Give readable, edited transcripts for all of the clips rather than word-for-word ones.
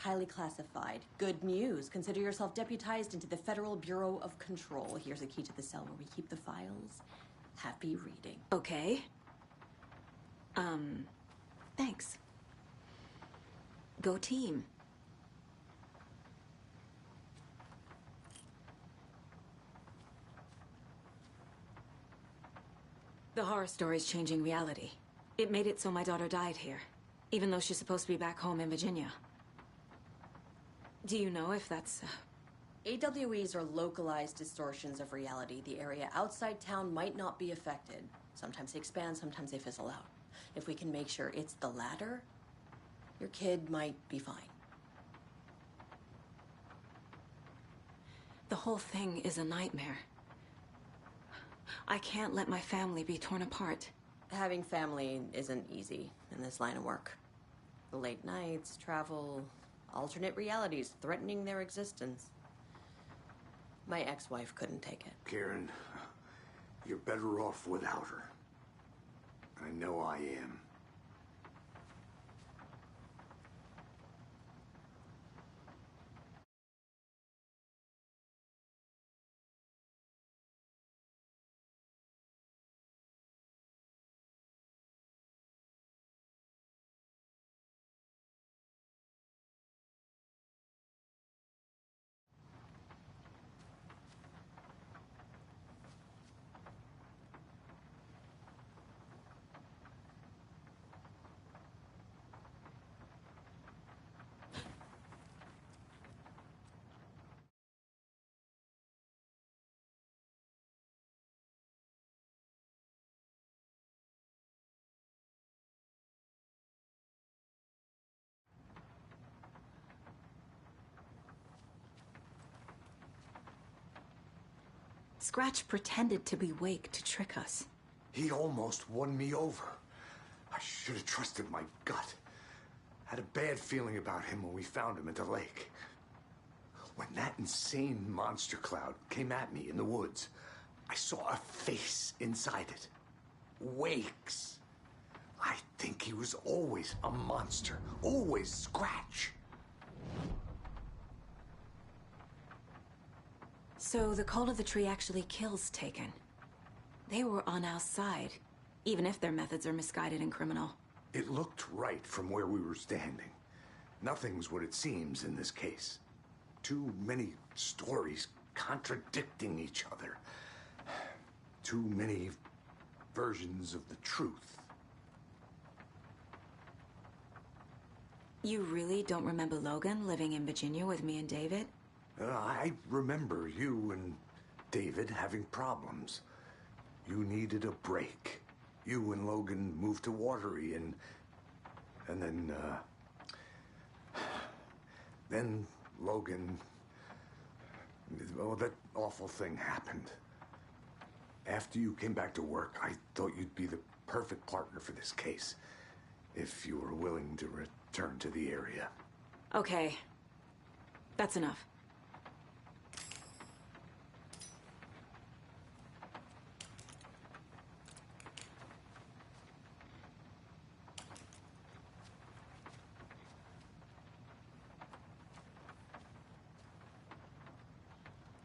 Highly classified. Good news. Consider yourself deputized into the Federal Bureau of Control. Here's a key to the cell where we keep the files. Happy reading. Okay. Thanks. Go team. The horror story's changing reality. It made it so my daughter died here, even though she's supposed to be back home in Virginia. Do you know if that's... AWEs are localized distortions of reality. The area outside town might not be affected. Sometimes they expand, sometimes they fizzle out. If we can make sure it's the latter, your kid might be fine. The whole thing is a nightmare. I can't let my family be torn apart. Having family isn't easy in this line of work. The late nights, travel, alternate realities threatening their existence. My ex-wife couldn't take it. Karen, you're better off without her. I know I am. Scratch pretended to be Wake to trick us. He almost won me over. I should have trusted my gut. Had a bad feeling about him when we found him at the lake. When that insane monster cloud came at me in the woods, I saw a face inside it. Wake's. I think he was always a monster. Always Scratch. So the cult of the tree actually kills Taken. They were on our side, even if their methods are misguided and criminal. It looked right from where we were standing. Nothing's what it seems in this case. Too many stories contradicting each other. Too many versions of the truth. You really don't remember Logan living in Virginia with me and David? I remember you and David having problems. You needed a break. You and Logan moved to Watery and then Logan, well, that awful thing happened. After you came back to work, I thought you'd be the perfect partner for this case, if you were willing to return to the area. Okay. That's enough.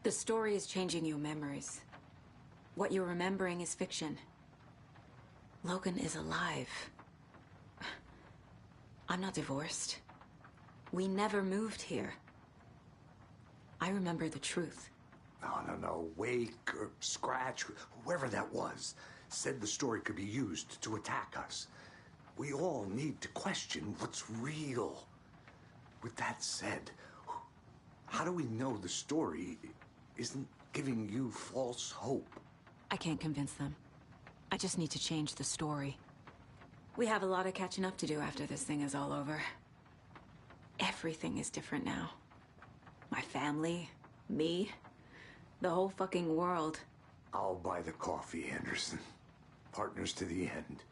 The story is changing your memories. What you're remembering is fiction. Logan is alive. I'm not divorced. We never moved here. I remember the truth. No. Wake or Scratch, whoever that was, said the story could be used to attack us. We all need to question what's real. With that said, how do we know the story isn't giving you false hope? I can't convince them. I just need to change the story. We have a lot of catching up to do after this thing is all over. Everything is different now. My family, me, the whole fucking world. I'll buy the coffee, Anderson. Partners to the end.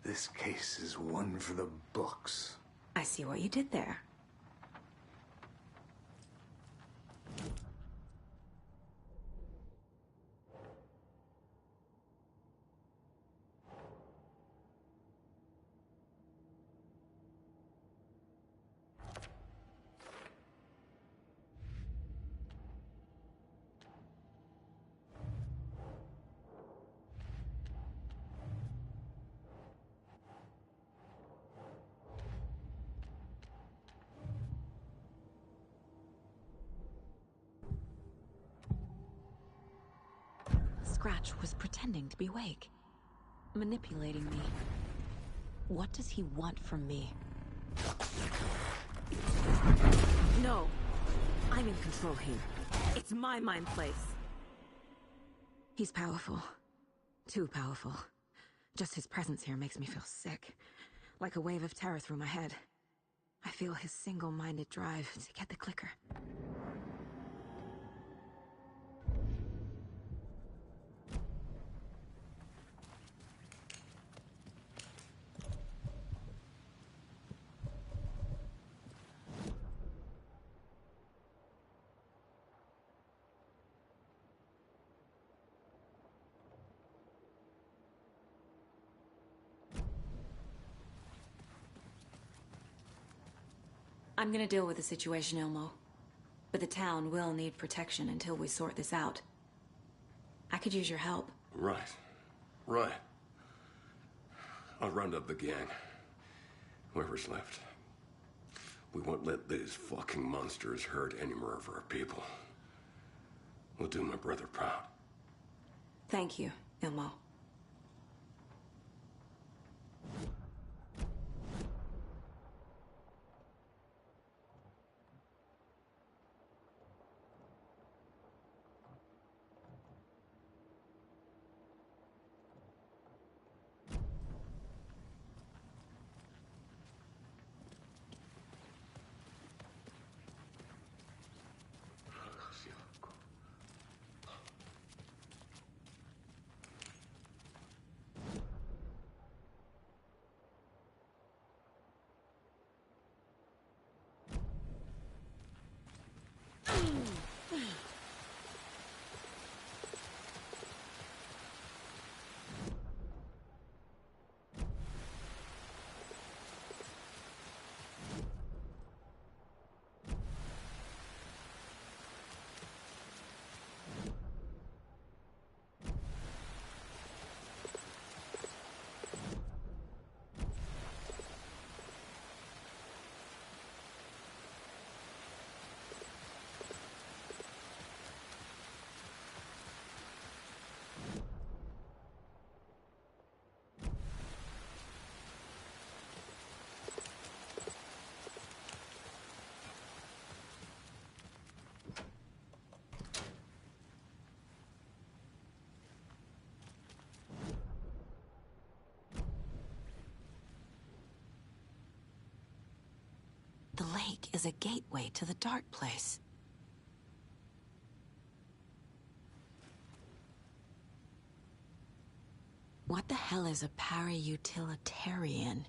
This case is one for the books. I see what you did there. Scratch was pretending to be Wake. Manipulating me. What does he want from me? No! I'm in control here. It's my mind place. He's powerful. Too powerful. Just his presence here makes me feel sick. Like a wave of terror through my head. I feel his single-minded drive to get the clicker. I'm gonna deal with the situation, Ilmo. But the town will need protection until we sort this out. I could use your help. Right. Right. I'll round up the gang. Whoever's left. We won't let these fucking monsters hurt any more of our people. We'll do my brother proud. Thank you, Ilmo. The lake is a gateway to the dark place. What the hell is a para-utilitarian?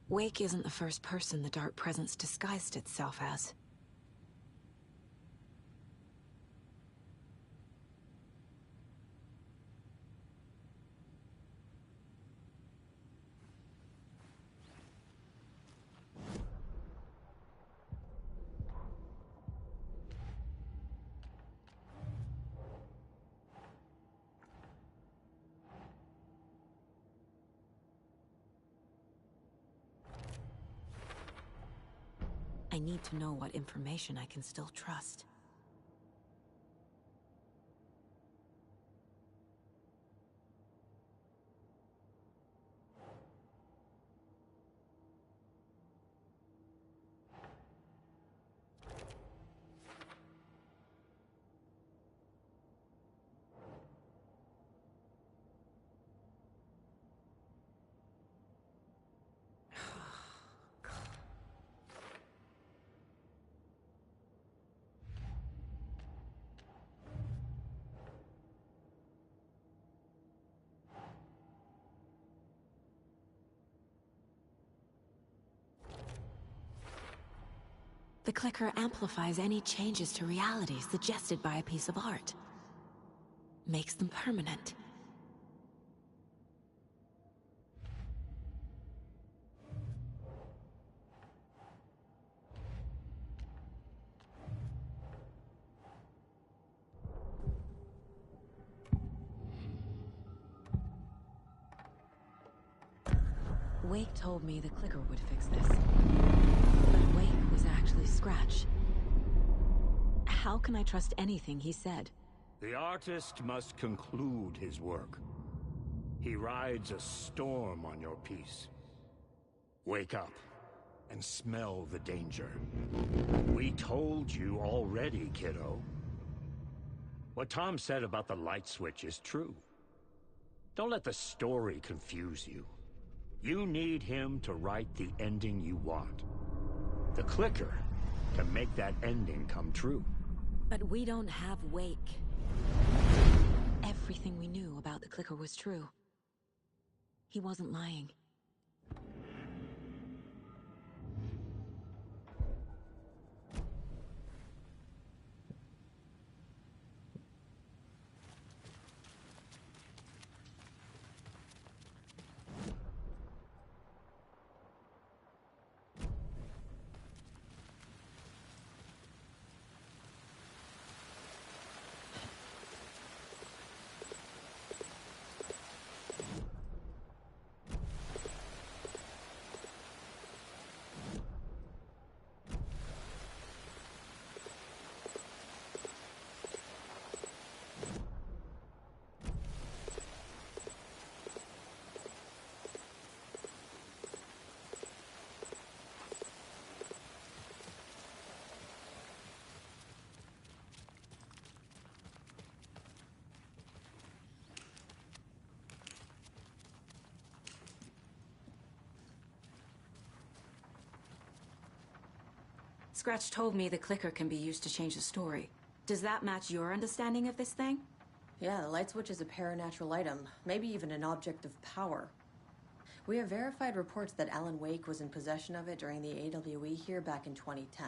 Wake isn't the first person the dark presence disguised itself as. I need to know what information I can still trust. The clicker amplifies any changes to reality suggested by a piece of art. makes them permanent. Wake told me the clicker would fix this. But Wake was actually Scratch. How can I trust anything he said? The artist must conclude his work. He rides a storm on your piece. Wake up and smell the danger. We told you already, kiddo. What Tom said about the light switch is true. Don't let the story confuse you. You need him to write the ending you want. The clicker can make that ending come true. But we don't have Wake. Everything we knew about the clicker was true. He wasn't lying. Scratch told me the clicker can be used to change the story. Does that match your understanding of this thing? Yeah, the light switch is a paranatural item, maybe even an object of power. We have verified reports that Alan Wake was in possession of it during the AWE here back in 2010.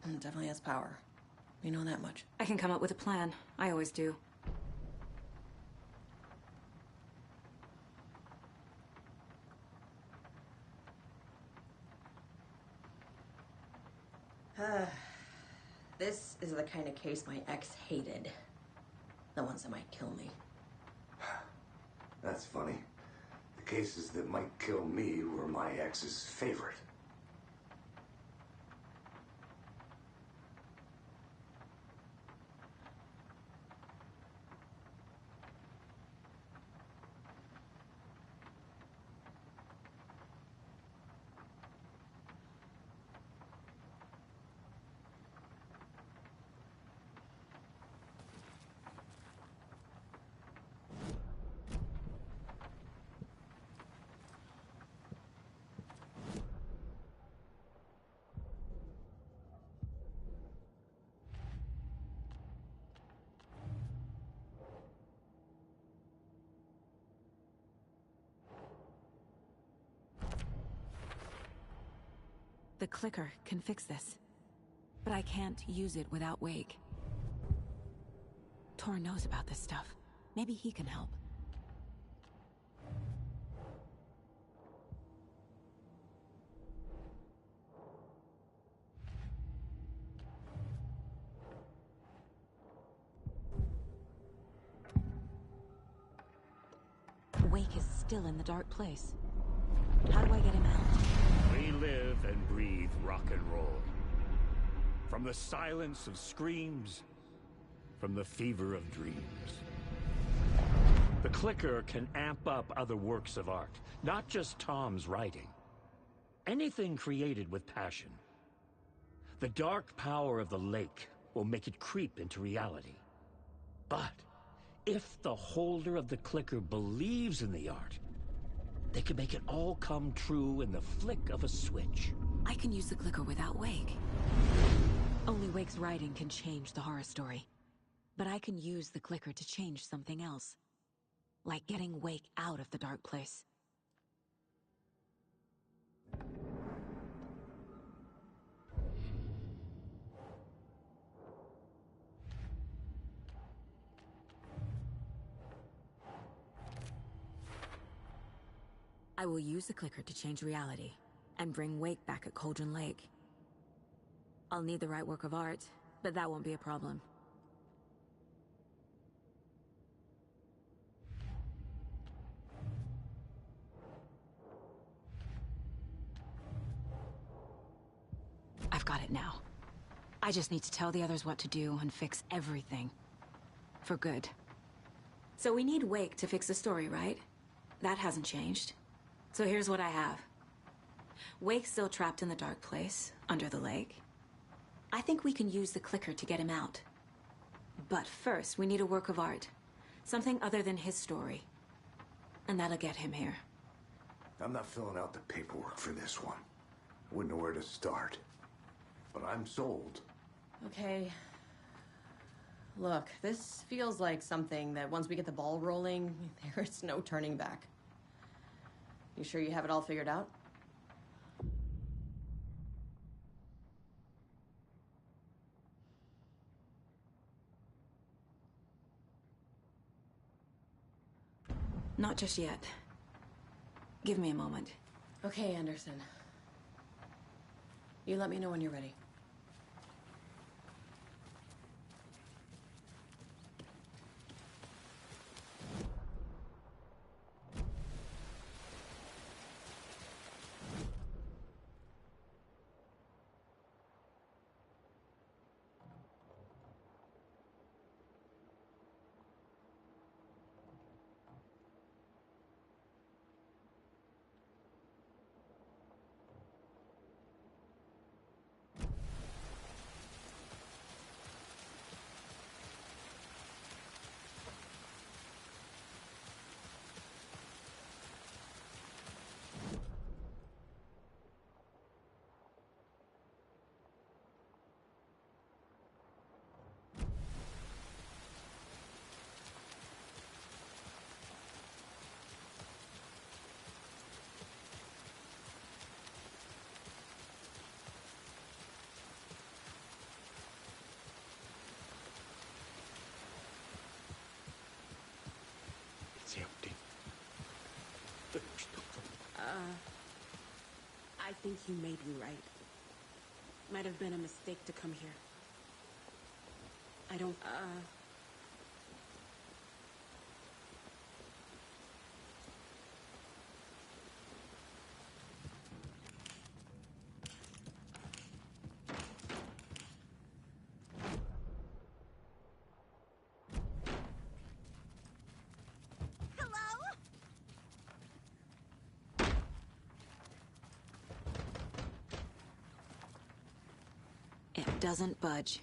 It definitely has power. We know that much. I can come up with a plan. I always do. This is the kind of case my ex hated. The ones that might kill me. That's funny. The cases that might kill me were my ex's favorite. The clicker can fix this. But I can't use it without Wake. Tor knows about this stuff. Maybe he can help. Wake is still in the dark place. How do I get him out? We live and breathe rock and roll. From the silence of screams, from the fever of dreams. The clicker can amp up other works of art, not just Tom's writing. Anything created with passion. The dark power of the lake will make it creep into reality. But if the holder of the clicker believes in the art, they can make it all come true in the flick of a switch. I can use the clicker without Wake. Only Wake's writing can change the horror story. But I can use the clicker to change something else. Like getting Wake out of the dark place. I will use the clicker to change reality and bring Wake back at Cauldron Lake. I'll need the right work of art, but that won't be a problem. I've got it now. I just need to tell the others what to do and fix everything. For good. So we need Wake to fix the story, right? That hasn't changed. So here's what I have. Wake's still trapped in the dark place, under the lake. I think we can use the clicker to get him out. But first, we need a work of art. Something other than his story. And that'll get him here. I'm not filling out the paperwork for this one. Wouldn't know where to start. But I'm sold. Okay. Look, this feels like something that once we get the ball rolling, there's no turning back. You sure you have it all figured out? Not just yet. Give me a moment. Okay, Anderson. You let me know when you're ready. It's empty. I think you may be right. Might have been a mistake to come here. I don't, It doesn't budge.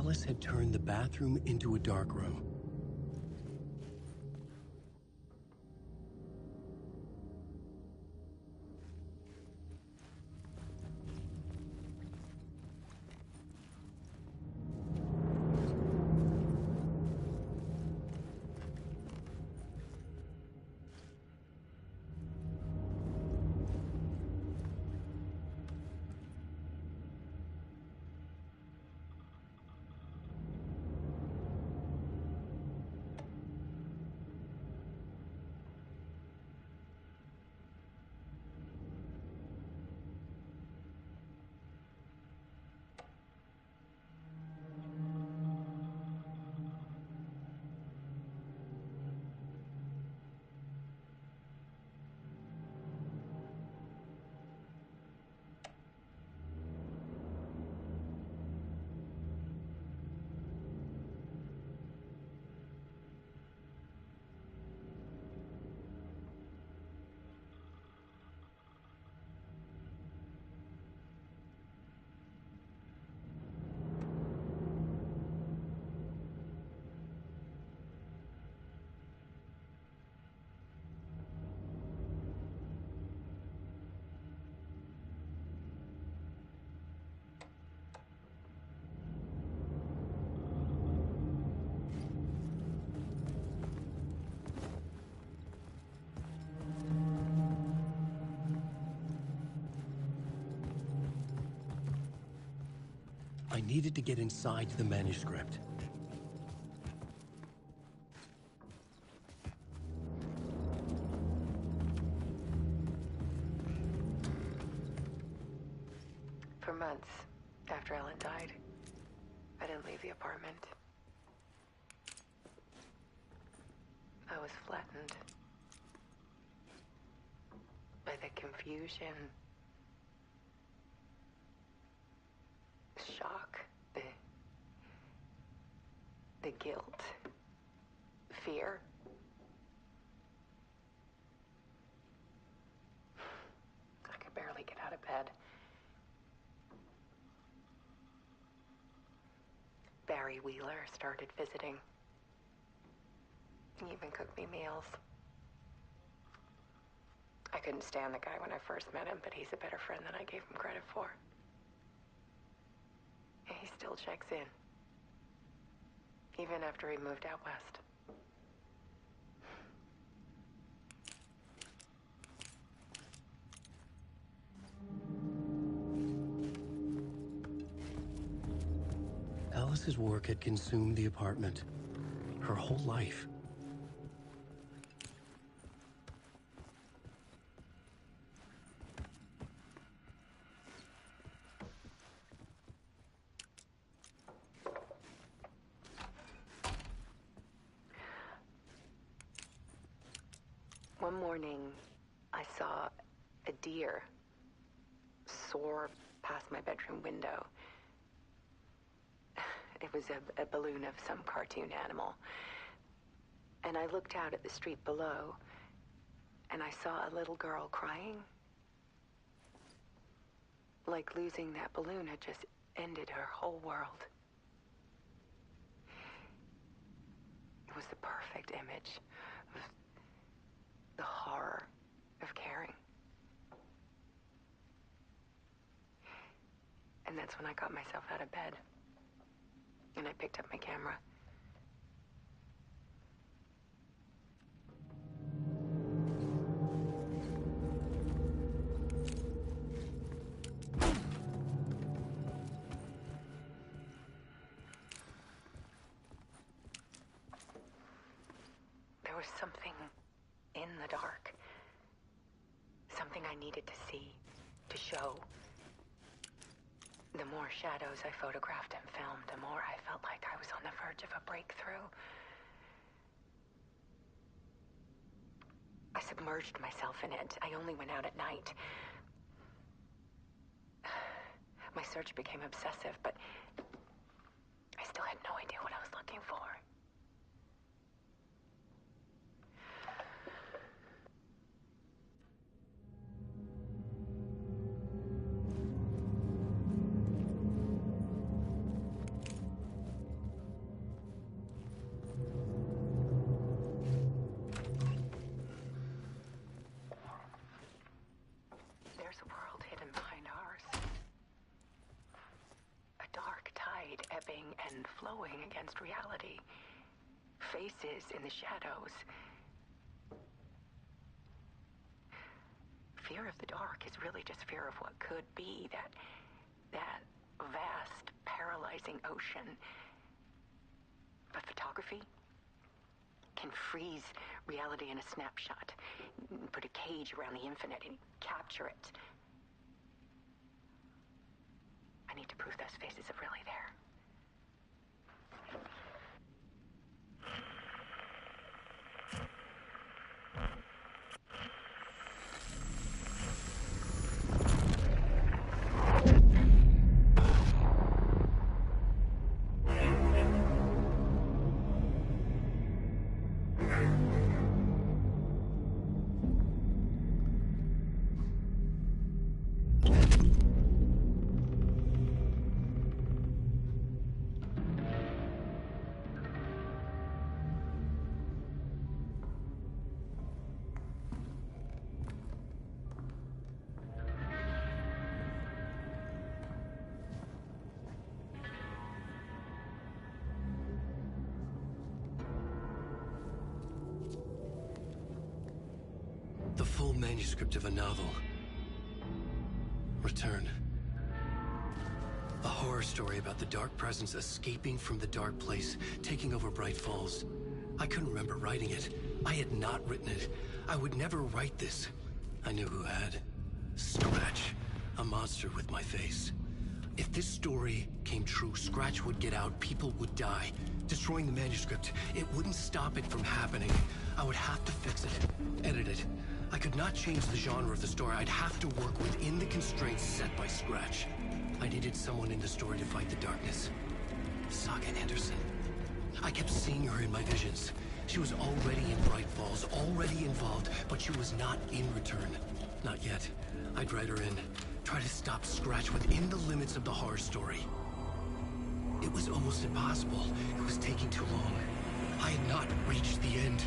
Alice had turned the bathroom into a dark room. I needed to get inside the manuscript. For months after Ellen died, I didn't leave the apartment. I was flattened by the confusion, the shock, the guilt, fear. I could barely get out of bed. Barry Wheeler started visiting. He even cooked me meals. I couldn't stand the guy when I first met him, but he's a better friend than I gave him credit for. And he still checks in, even after he moved out west. Alice's work had consumed the apartment. Her whole life. One morning, I saw a deer soar past my bedroom window. It was a balloon of some cartoon animal. And I looked out at the street below, and I saw a little girl crying. Like losing that balloon had just ended her whole world. It was the perfect image of the horror of caring. And that's when I got myself out of bed. And I picked up my camera. There was something in the dark. Something I needed to see, to show. The more shadows I photographed and filmed, the more I felt like I was on the verge of a breakthrough. I submerged myself in it. I only went out at night. My search became obsessive, but I still had no idea what I was looking for. and flowing against reality. Faces in the shadows. Fear of the dark is really just fear of what could be, that vast, paralyzing ocean. But photography can freeze reality in a snapshot, put a cage around the infinite and capture it. I need to prove those faces are really there. The full manuscript of a novel. Return. A horror story about the dark presence escaping from the dark place, taking over Bright Falls. I couldn't remember writing it. I had not written it. I would never write this. I knew who had. Scratch. A monster with my face. If this story came true, Scratch would get out, people would die. Destroying the manuscript, it wouldn't stop it from happening. I would have to fix it, edit it. I could not change the genre of the story. I'd have to work within the constraints set by Scratch. I needed someone in the story to fight the darkness. Saga Anderson. I kept seeing her in my visions. She was already in Bright Falls, already involved, but she was not in Return. Not yet. I'd write her in. Try to stop Scratch within the limits of the horror story. It was almost impossible. It was taking too long. I had not reached the end.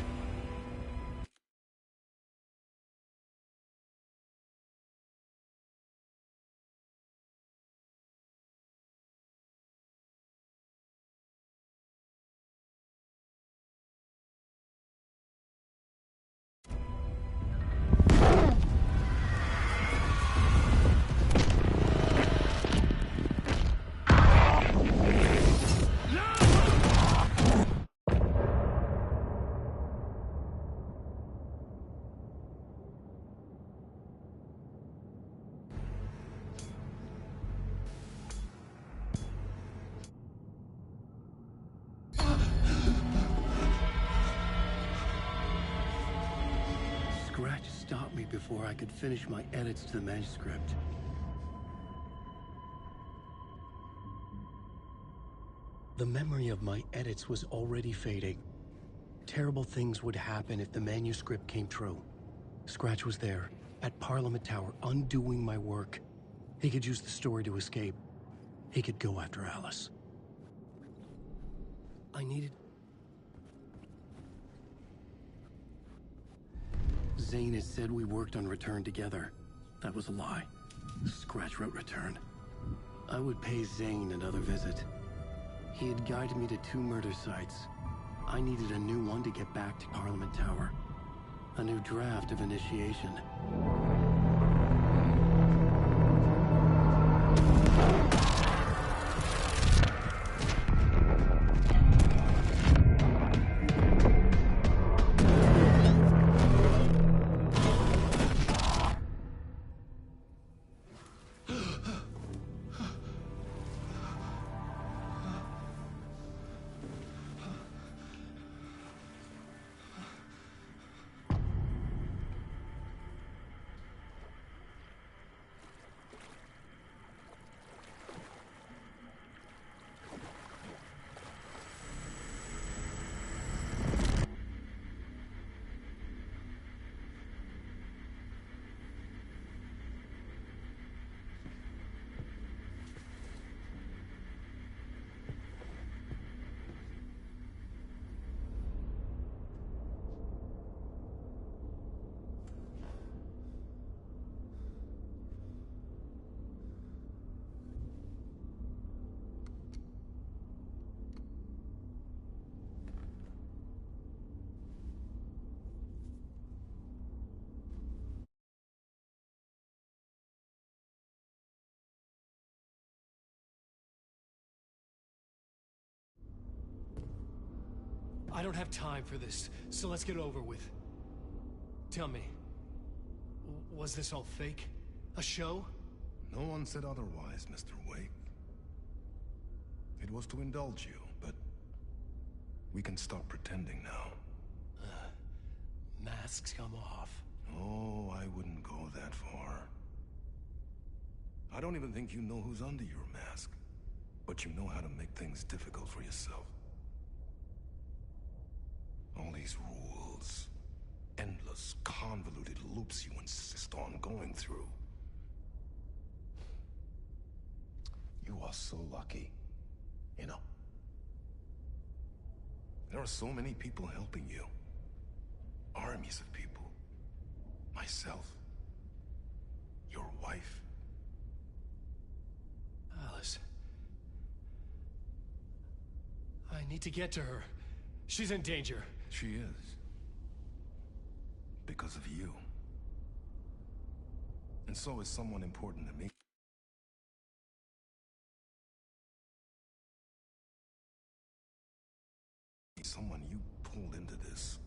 Scratch stopped me before I could finish my edits to the manuscript. The memory of my edits was already fading. Terrible things would happen if the manuscript came true. Scratch was there, at Parliament Tower, undoing my work. He could use the story to escape. He could go after Alice. I needed... Zane had said we worked on Return together. That was a lie. Scratch wrote Return. I would pay Zane another visit. He had guided me to 2 murder sites. I needed a new one to get back to Parliament Tower. A new draft of initiation. I don't have time for this, so let's get over with. Tell me, was this all fake? A show? No one said otherwise, Mr. Wake. It was to indulge you, but we can stop pretending now. Masks come off. Oh, I wouldn't go that far. I don't even think you know who's under your mask, but you know how to make things difficult for yourself. All these rules, endless, convoluted loops you insist on going through. You are so lucky, you know. There are so many people helping you. Armies of people. Myself. Your wife. Alice. I need to get to her. She's in danger. She is. Because of you. And so is someone important to me. Someone you pulled into this.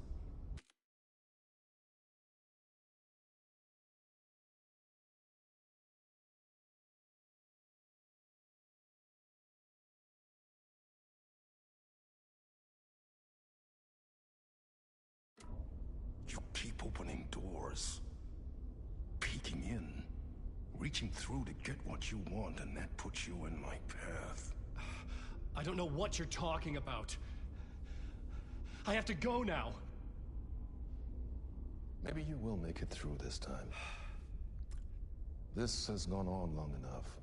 You keep opening doors, peeking in, reaching through to get what you want, and that puts you in my path. I don't know what you're talking about. I have to go now. Maybe you will make it through this time. This has gone on long enough.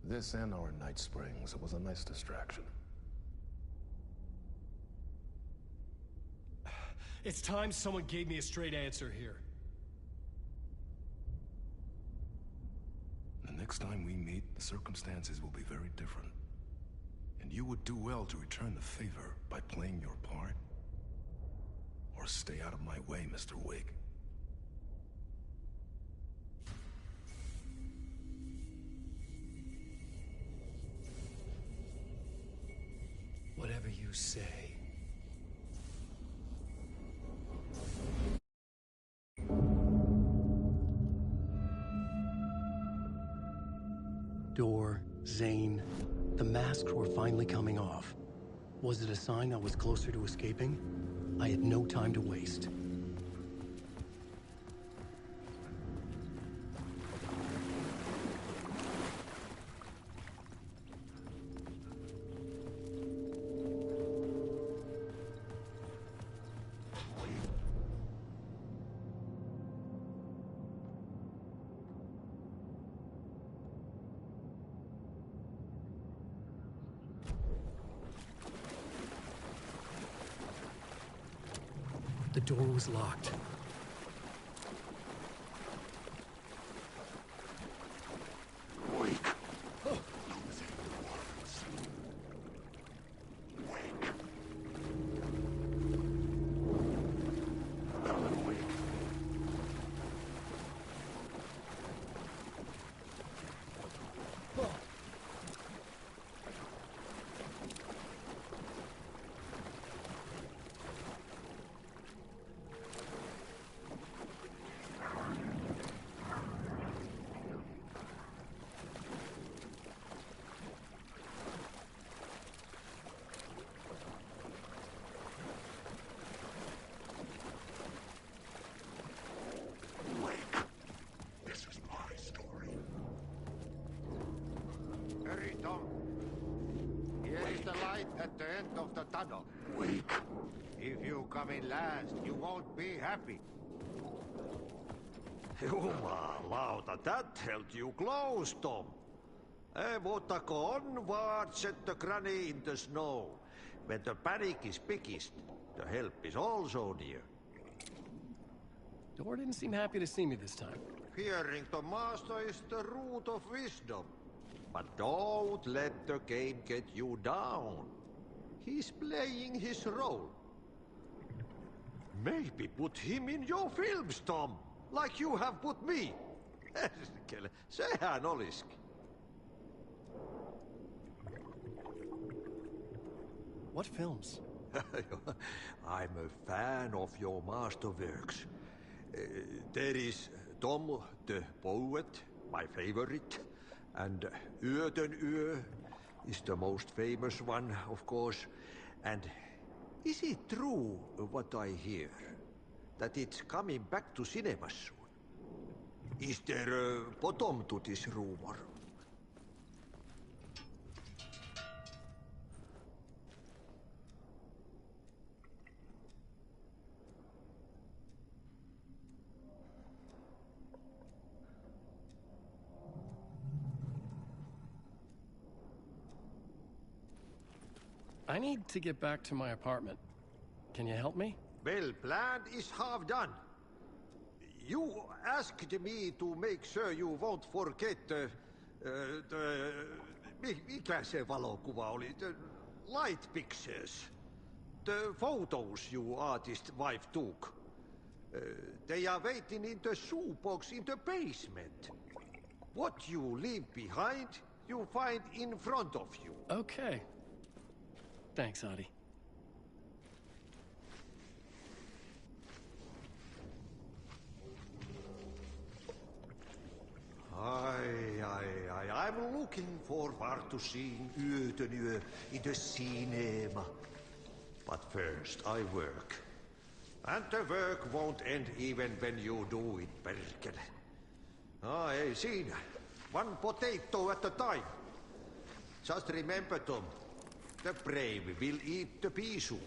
This and our night springs. It was a nice distraction. It's time someone gave me a straight answer here. The next time we meet, the circumstances will be very different. And you would do well to return the favor by playing your part. Or stay out of my way, Mr. Wake. Whatever you say. Door, Zane, the masks were finally coming off. Was it a sign I was closer to escaping? I had no time to waste. The door was locked. Wake. Alan Wake. Hurry, Tom. Here is the light at the end of the tunnel. Wake. If you come in last, you won't be happy. Jumalauta, that held you close, Tom. Mutta on what set the granny in the snow. When the panic is biggest, the help is also near. Door didn't seem happy to see me this time. Fearing the master is the root of wisdom. But don't let the game get you down. He's playing his role. Maybe put him in your films, Tom. Like you have put me. Sehän olisikin. What films? I'm a fan of your masterworks. There is Tom the Poet, my favorite, and den is the most famous one, of course. And is it true what I hear? That it's coming back to cinemas soon? Is there a bottom to this rumor? I need to get back to my apartment. Can you help me? Well, plan is half done. You asked me to make sure you won't forget mikä se valokuva oli? The light pictures. The photos you artist wife took. They are waiting in the shoebox in the basement. What you leave behind, you find in front of you. Okay. Thanks, Adi. I'm looking forward to seeing Yö in the cinema. But first I work. And the work won't end even when you do it, perkele. Ei siinä. One potato at a time. Just remember, Tom, the brave will eat the pea soup.